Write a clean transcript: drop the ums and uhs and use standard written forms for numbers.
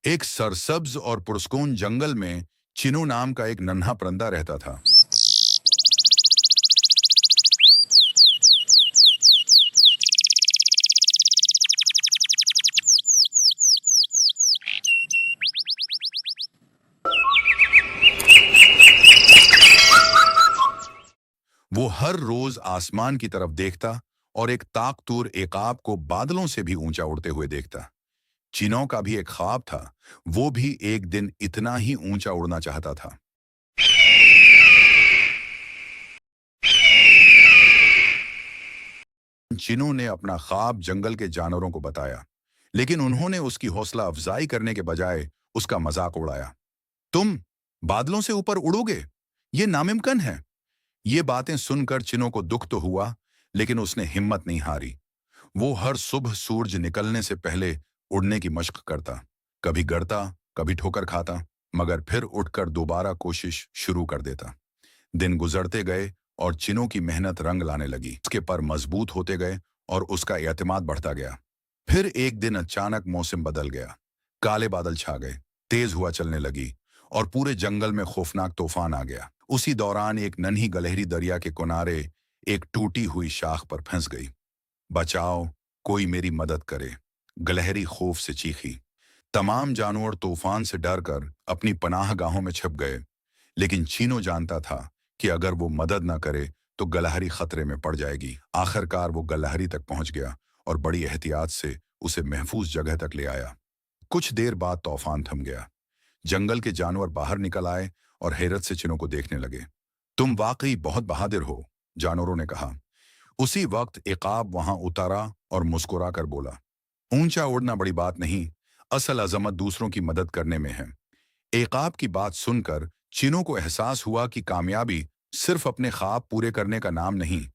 एक सरसब्ज और पुरस्कून जंगल में चिनू नाम का एक नन्हा परिंदा रहता था। वो हर रोज आसमान की तरफ देखता और एक ताकतूर एकाब को बादलों से भी ऊंचा उड़ते हुए देखता। चिनो का भी एक ख्वाब था। वो भी एक दिन इतना ही ऊंचा उड़ना चाहता था। चिनो ने अपना ख्वाब जंगल के जानवरों को बताया, लेकिन उन्होंने उसकी हौसला अफजाई करने के बजाय उसका मजाक उड़ाया। तुम बादलों से ऊपर उड़ोगे? ये नामुमकिन है। ये बातें सुनकर चिनो को दुख तो हुआ, लेकिन उसने हिम्मत नहीं हारी। वो हर सुबह सूरज निकलने से पहले उड़ने की मशक करता। कभी गिरता, कभी ठोकर खाता, मगर फिर उठकर दोबारा कोशिश शुरू कर देता। दिन गुजरते गए और चिनो की मेहनत रंग लाने लगी। उसके पर मजबूत होते गए और उसका एतमाद बढ़ता गया। फिर एक दिन अचानक मौसम बदल गया। काले बादल छा गए, तेज हुआ चलने लगी और पूरे जंगल में खौफनाक तूफान आ गया। उसी दौरान एक नन्ही गलहरी दरिया के किनारे एक टूटी हुई शाख पर फंस गई। बचाओ, कोई मेरी मदद करे, गिलहरी खौफ से चीखी। तमाम जानवर तूफान से डरकर अपनी पनाहगाहों में छिप गए, लेकिन चीनो जानता था कि अगर वो मदद न करे तो गिलहरी खतरे में पड़ जाएगी। आखिरकार वो गिलहरी तक पहुंच गया और बड़ी एहतियात से उसे महफूज जगह तक ले आया। कुछ देर बाद तूफान थम गया। जंगल के जानवर बाहर निकल आए और हैरत से चिनो को देखने लगे। तुम वाकई बहुत बहादुर हो, जानवरों ने कहा। उसी वक्त इकाब वहां उतारा और मुस्कुरा कर बोला, ऊंचा उड़ना बड़ी बात नहीं, असल अजमत दूसरों की मदद करने में है। इकाब की बात सुनकर चिनो को एहसास हुआ कि कामयाबी सिर्फ अपने ख्वाब पूरे करने का नाम नहीं,